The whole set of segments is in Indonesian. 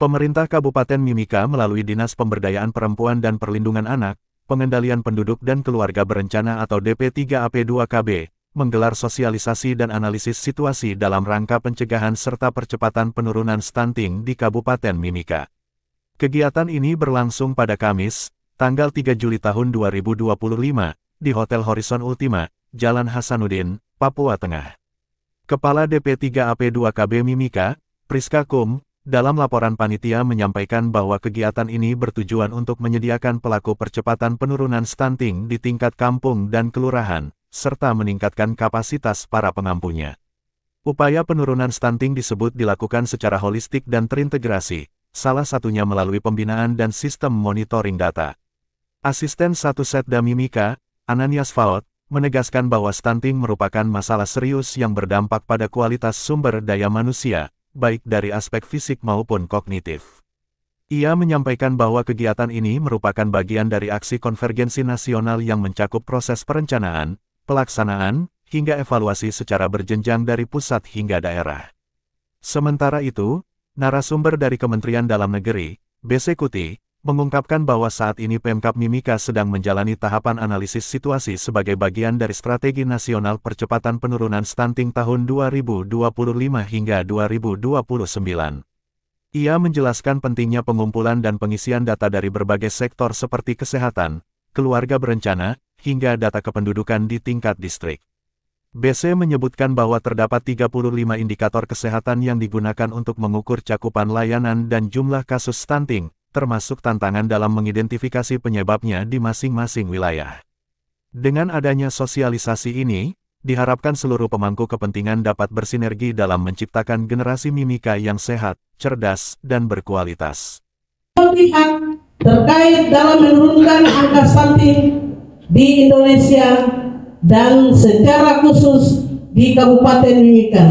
Pemerintah Kabupaten Mimika melalui Dinas Pemberdayaan Perempuan dan Perlindungan Anak, Pengendalian Penduduk dan Keluarga Berencana atau DP3AP2KB, menggelar sosialisasi dan analisis situasi dalam rangka pencegahan serta percepatan penurunan stunting di Kabupaten Mimika. Kegiatan ini berlangsung pada Kamis, tanggal 3 Juli tahun 2025, di Hotel Horizon Ultima, Jalan Hasanuddin, Papua Tengah. Kepala DP3AP2KB Mimika, Priska Kum, dalam laporan panitia menyampaikan bahwa kegiatan ini bertujuan untuk menyediakan pelaku percepatan penurunan stunting di tingkat kampung dan kelurahan, serta meningkatkan kapasitas para pengampunya. Upaya penurunan stunting disebut dilakukan secara holistik dan terintegrasi, salah satunya melalui pembinaan dan sistem monitoring data. Asisten 1 Setda Mimika, Ananias Faot, menegaskan bahwa stunting merupakan masalah serius yang berdampak pada kualitas sumber daya manusia, baik dari aspek fisik maupun kognitif. Ia menyampaikan bahwa kegiatan ini merupakan bagian dari aksi konvergensi nasional yang mencakup proses perencanaan, pelaksanaan, hingga evaluasi secara berjenjang dari pusat hingga daerah. Sementara itu, narasumber dari Kementerian Dalam Negeri, Besekuti, mengungkapkan bahwa saat ini Pemkab Mimika sedang menjalani tahapan analisis situasi sebagai bagian dari Strategi Nasional Percepatan Penurunan Stunting tahun 2025 hingga 2029. Ia menjelaskan pentingnya pengumpulan dan pengisian data dari berbagai sektor seperti kesehatan, keluarga berencana, hingga data kependudukan di tingkat distrik. BC menyebutkan bahwa terdapat 35 indikator kesehatan yang digunakan untuk mengukur cakupan layanan dan jumlah kasus stunting, termasuk tantangan dalam mengidentifikasi penyebabnya di masing-masing wilayah. Dengan adanya sosialisasi ini, diharapkan seluruh pemangku kepentingan dapat bersinergi dalam menciptakan generasi Mimika yang sehat, cerdas, dan berkualitas. Pihak terkait dalam menurunkan angka stunting di Indonesia dan secara khusus di Kabupaten Mimika.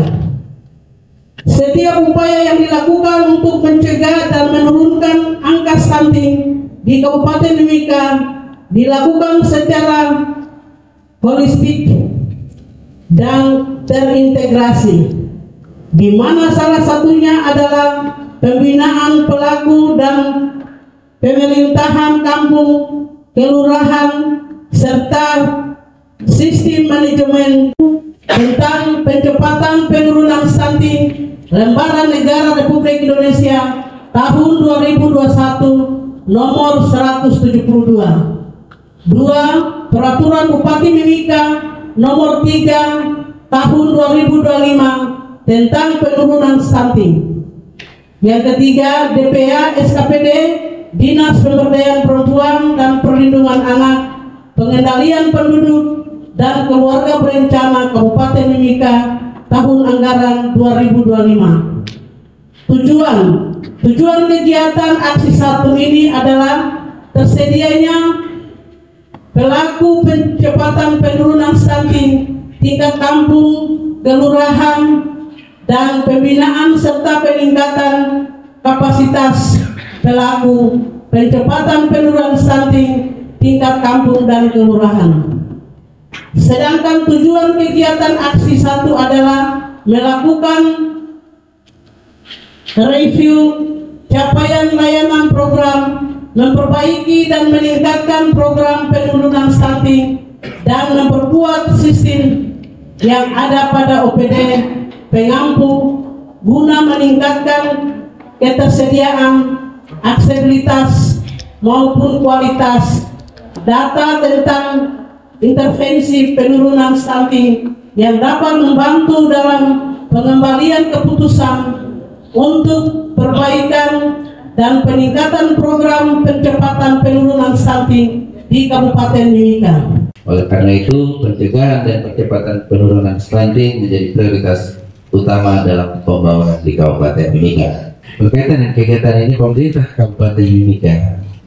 Setiap upaya yang dilakukan untuk mencegah dan menurunkan angka stunting di Kabupaten Mimika dilakukan secara holistik dan terintegrasi, di mana salah satunya adalah pembinaan pelaku dan pemerintahan kampung, kelurahan, serta sistem manajemen tentang percepatan penurunan stunting Lembaran Negara Republik Indonesia tahun 2021 nomor 172. 2. Peraturan Bupati Mimika nomor 3 tahun 2025 tentang penurunan stunting. Yang ketiga, DPA SKPD Dinas Pemberdayaan Perempuan dan Perlindungan Anak, Pengendalian Penduduk dan Keluarga Berencana Kabupaten Mimika tahun anggaran 2025. Tujuan kegiatan aksi 1 ini adalah tersedianya pelaku percepatan penurunan stunting tingkat kampung, kelurahan, dan pembinaan serta peningkatan kapasitas pelaku percepatan penurunan stunting tingkat kampung dan kelurahan. Sedangkan tujuan kegiatan aksi 1 adalah melakukan review capaian layanan program, memperbaiki dan meningkatkan program penurunan stunting, dan memperkuat sistem yang ada pada OPD pengampu guna meningkatkan ketersediaan, aksesibilitas maupun kualitas data tentang intervensi penurunan stunting yang dapat membantu dalam pengembalian keputusan untuk perbaikan dan peningkatan program percepatan penurunan stunting di Kabupaten Mimika. Oleh karena itu, pencegahan dan percepatan penurunan stunting menjadi prioritas utama dalam pembangunan di Kabupaten Mimika. Berkaitan dengan kegiatan ini, pemerintah Kabupaten Mimika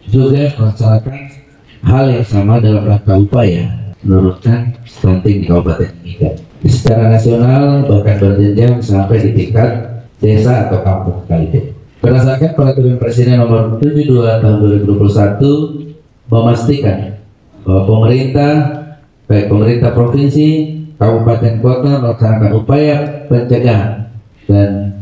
juga melaksanakan hal yang sama dalam rangka upaya menurunkan stunting di Kabupaten Mimika. Secara nasional bahkan berjenjang sampai di tingkat desa atau kampung sekalipun. Berdasarkan Peraturan Presiden Nomor 72 Tahun 2021 memastikan bahwa pemerintah, baik pemerintah provinsi, kabupaten, kota melaksanakan upaya pencegahan dan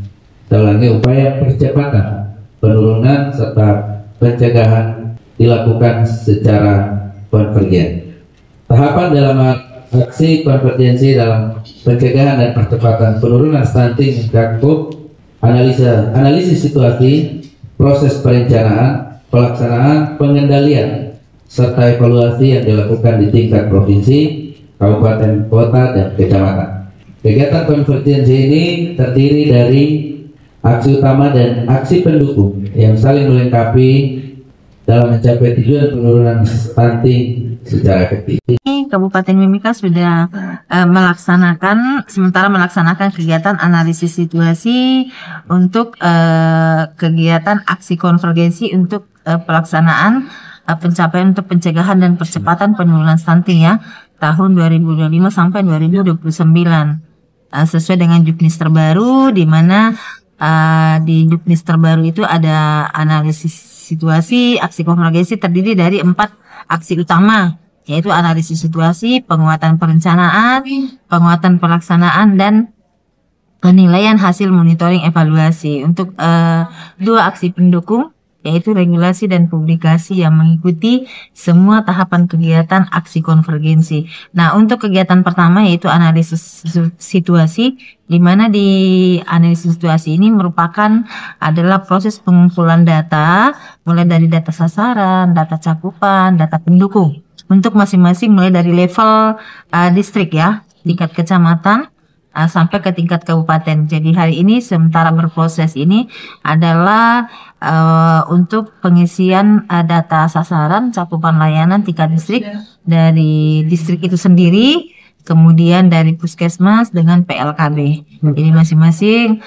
upaya percepatan penurunan serta pencegahan dilakukan secara konvergen. Tahapan dalam aksi konvergensi dalam pencegahan dan percepatan penurunan stunting mencakup analisis situasi, proses perencanaan, pelaksanaan, pengendalian, serta evaluasi yang dilakukan di tingkat provinsi, kabupaten, kota, dan kecamatan. Kegiatan konvergensi ini terdiri dari aksi utama dan aksi pendukung yang saling melengkapi dalam mencapai tujuan penurunan stunting secara efektif. Kabupaten Mimika sudah melaksanakan kegiatan analisis situasi untuk kegiatan aksi konvergensi untuk pelaksanaan pencapaian untuk pencegahan dan percepatan penurunan stunting ya tahun 2025 sampai 2029 sesuai dengan juknis terbaru, di mana di juknis terbaru itu ada analisis situasi, aksi konvergensi terdiri dari 4 aksi utama, yaitu analisis situasi, penguatan perencanaan, penguatan pelaksanaan, dan penilaian hasil monitoring evaluasi. Untuk 2 aksi pendukung, yaitu regulasi dan publikasi yang mengikuti semua tahapan kegiatan aksi konvergensi. Nah, untuk kegiatan pertama yaitu analisis situasi, di mana di analisis situasi ini adalah proses pengumpulan data, mulai dari data sasaran, data cakupan, data pendukung, untuk masing-masing mulai dari level distrik ya, tingkat kecamatan, sampai ke tingkat kabupaten. Jadi hari ini sementara berproses ini adalah untuk pengisian data sasaran cakupan layanan tingkat distrik dari distrik itu sendiri, kemudian dari puskesmas dengan PLKB. Jadi masing-masing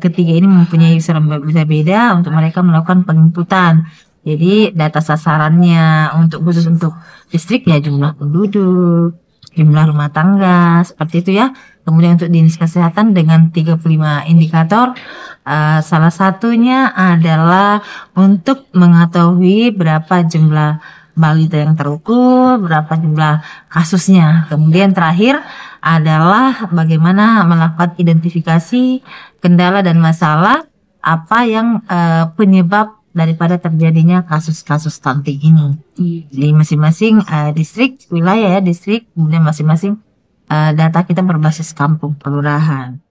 ketiga ini mempunyai user berbeda-beda untuk mereka melakukan penginputan. Jadi data sasarannya khusus untuk distrik ya jumlah penduduk, jumlah rumah tangga, seperti itu ya. Kemudian untuk dinas kesehatan dengan 35 indikator, salah satunya adalah untuk mengetahui berapa jumlah balita yang terukur, berapa jumlah kasusnya. Kemudian terakhir adalah bagaimana melakukan identifikasi kendala dan masalah apa yang penyebab daripada terjadinya kasus-kasus stunting ini. Di masing-masing distrik, wilayah ya, distrik, kemudian masing-masing data kita berbasis kampung kelurahan.